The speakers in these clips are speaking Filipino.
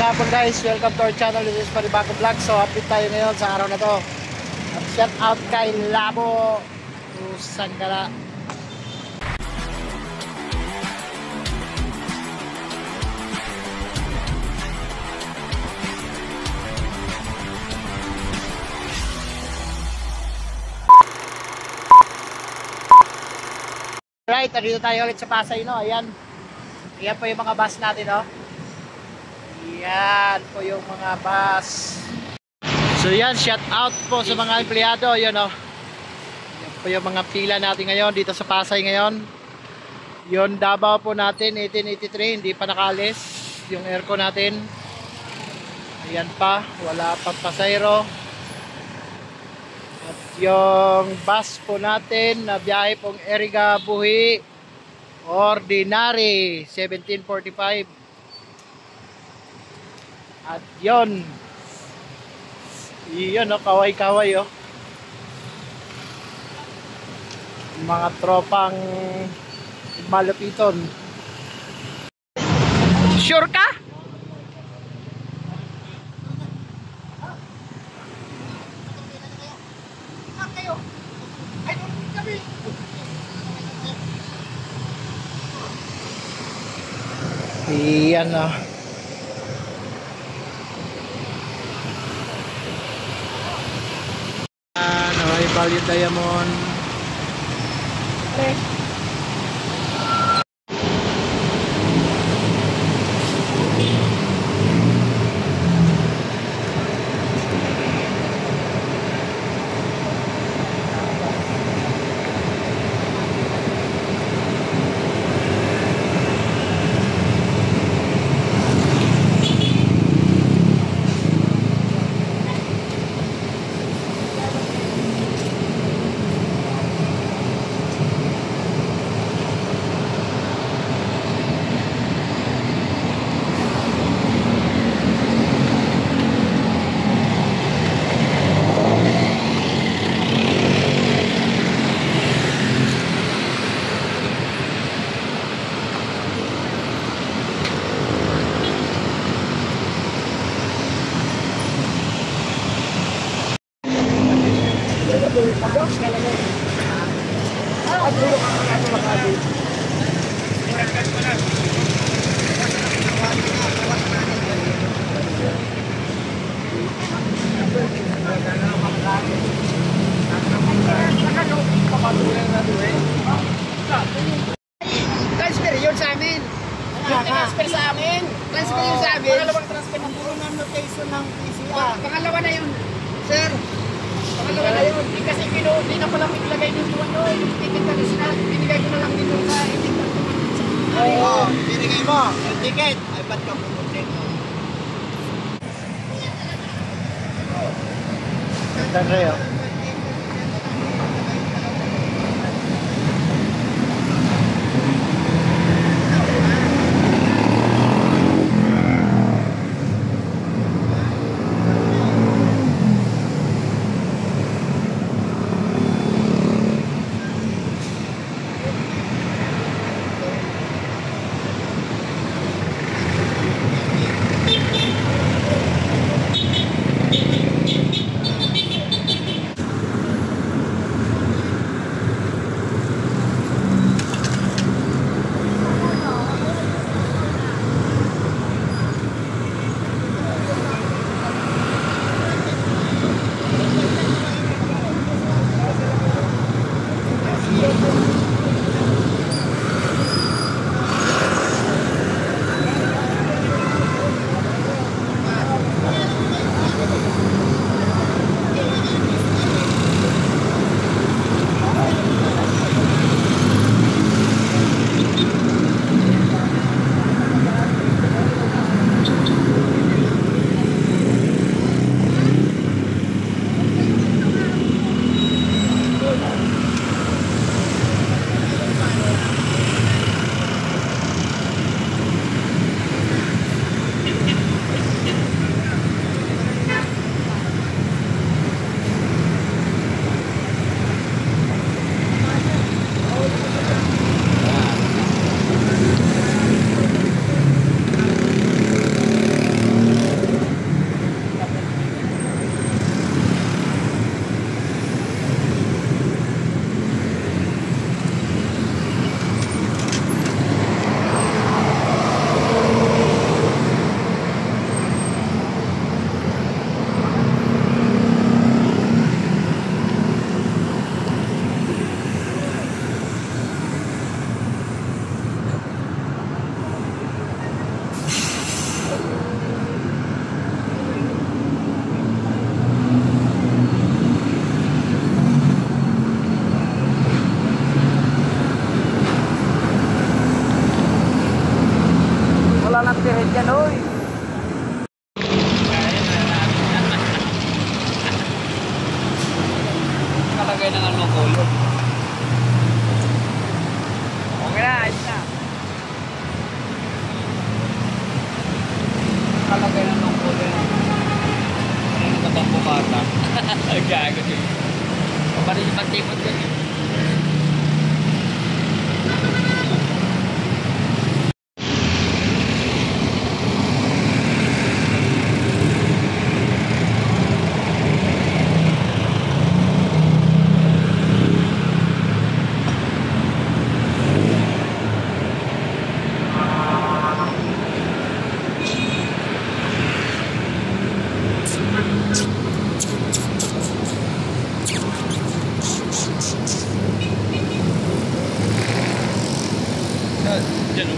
Magandang hapon guys, welcome to our channel. This is Panibago Vlog. So update tayo ngayon sa araw na to. At shout out kay Labo Sanggala. Right, dito tayo ulit sa Pasay, no? Ayan. Ayan po yung mga bus natin, no? Yan po yung mga bus. So yan, shout out po sa mga empleyado. Yan o. Yan po yung mga pila natin ngayon dito sa Pasay ngayon. Yung Davao po natin 1883, hindi pa nakalis yung aircon natin. Ayan pa, wala pang pasayro. At yung bus po natin na biyahe pong Eriga Buhi Ordinary 1745. At yun, o, kaway-kaway o. Mga tropang malupiton. Sure ka? Iyan o. Value Diamond. Transfer yun sa amin. Transfer sa amin. Transfer yun sa amin. Pangalawang transfer ng puro ng location ng PCA. Pangalawa na yun, sir. Pangalawa na yun. Kasi hindi na pala ilagay yung yung ticket na sila. Binigay ko na lang din sa ticket. Oo, binigay mo yung ticket. Ay, ba't ka pumuntin mo? Ganda rin. nakalagay na ng kulay ng ano na bang bumata. Gago din. Paparin yung pagtimot ko eh. Diyan o.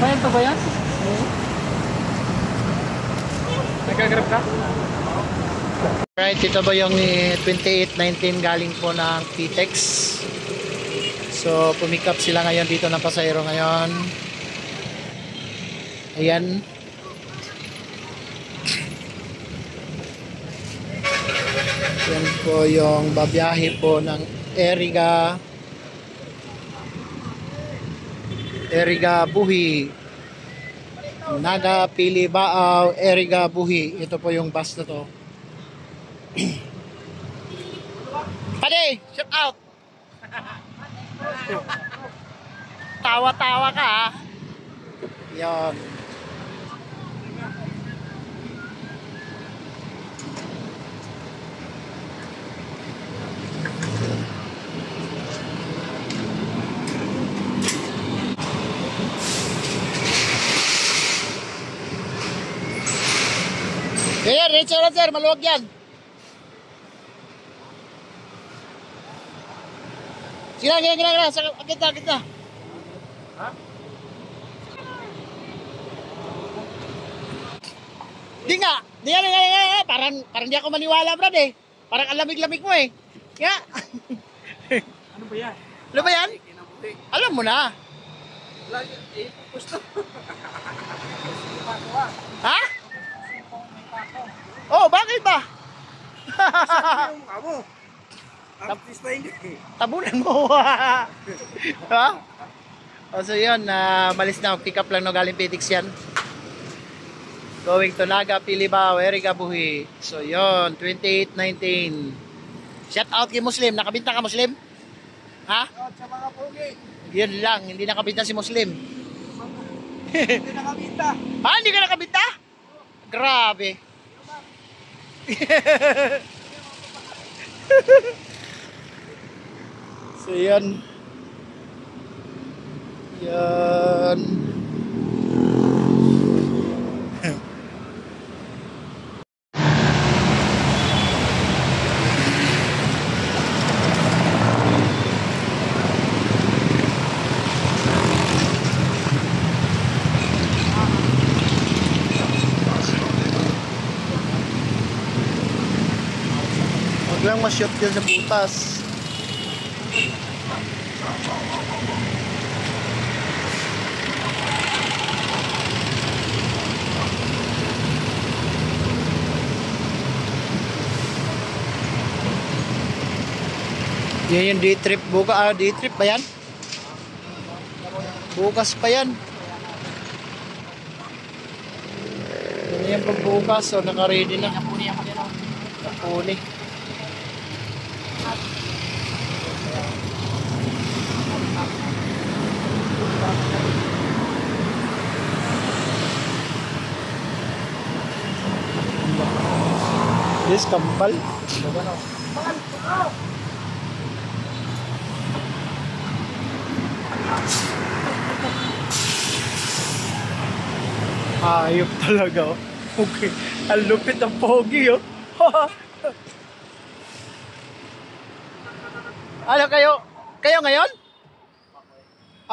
Bayan pa ba yan? Nagkagrab ka? Alright, ito ba yung 2819 galing po ng PTEX. So, pumick up sila ngayon dito ng pasahero ngayon. Ayan. Yan po yung babiyahe po ng Eriga Buhi, Naga Pili Baaw, Eriga Buhi. Ito po yung bus na to. Pade, shout out. Tawa-tawa ka ha. Yan. Ayan, sir, maluwag yan. Sige na, akit na. Ha? Di nga, parang di ako maniwala, brad eh. Parang ang lamig-lamig mo eh. Nga. Ano ba yan? Ano ba yan? Alam mo na. Ha? Oh, bakit ba? Tabunan mo. Ha? O so yun, malis na. Pick up lang no, galing PTEX yan. Going to Naga, Pilibao, Eriga Buhi. So yun, 2819. Shout out kay Muslim. Nakabinta ka, Muslim? Ha? Sa mga pogi. Yun lang, hindi nakabinta si Muslim. Hindi nakabinta. Ha? Hindi ka nakabinta? Grabe. So yan. Huwag lang ma-shoot dyan sa butas. Yan yung D-trip bukas. D-trip ba yan? Bukas pa yan. Yan yung pagbukas. So naka-ready na. Napuni. Yes, kambal. Ayop talaga oh. Okay. Ang lupit ng pogi oh. Ano kayo? Kayo ngayon?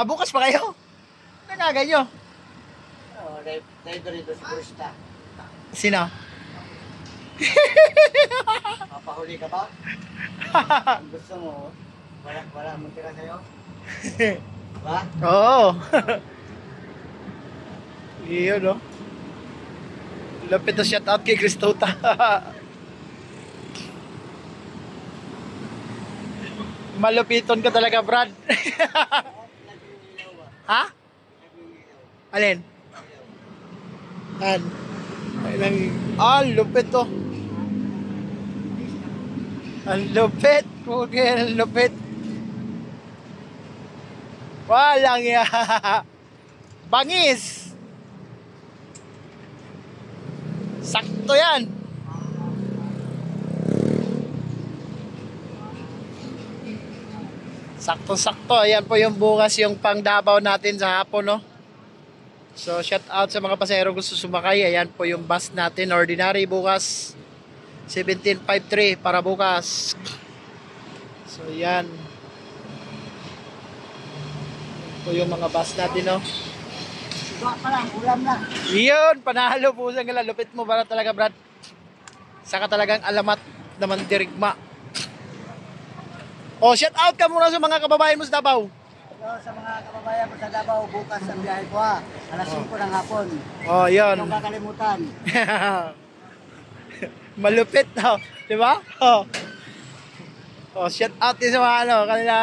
Bukas pa kayo? Nagagay nyo? Oo, dito si Krista. Sino? Papahuli ka ba? Kung gusto mo, wala mong tira sa'yo. Ba? Oo. Iyon no? Lapit na shout out kay Cristota. Malupiton ka talaga, Brad. Ha? Alin? Lupit to. Ang lupit. Okay, ang lupit. Walang ya. Bangis. Sakto yan. Sakto-sakto. Ayan po yung bukas yung pang Davao natin sa hapon, no? So, shout out sa mga pasahero gusto sumakay. Ayan po yung bus natin. Ordinary bukas. 1753 para bukas. So, yan. Po yung mga bus natin, no? Suga pa lang, ulam lang. Yun, panalo po sa ngala. Lupit mo para talaga, Brad. Saka talagang alamat naman dirigma. Oh, shout out ka muna sa mga kababayan mo sa Davao. So, sa mga kababayan ko sa Davao, bukas ang biyahe ko ha. Alas 5 ng hapon. Oh, yun. Huwag kakalimutan. Malupit, no? Di ba? Oh. Oh, shout out din sa mga kanila.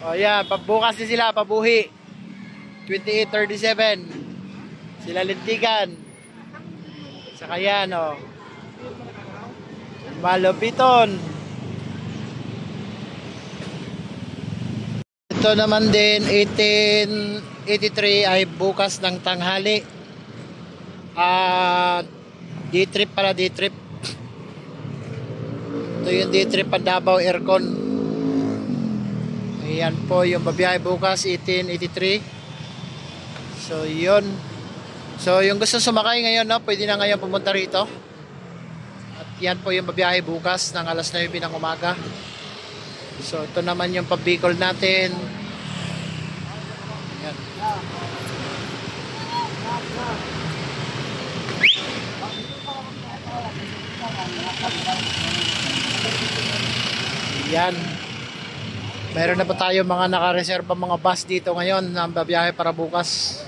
Oh, yan. Bukas din sila, pabuhi. 2837. Sila Lintigan. Saka yan, oh. Malupiton. Ito naman din 1883 ay bukas ng tanghali. D-trip para D-trip. Ito yung D-trip pa Davao Aircon. Ayan po yung babiyahe bukas 1883. So yun. So yung gusto sumakay ngayon, no, pwede na ngayon pumunta rito. Yan po yung babiyahe bukas ng alas 9 ng umaga. So ito naman yung pabikol natin. Yan. Yan. Mayroon na po tayo mga nakareserba mga bus dito ngayon na babiyahe para bukas.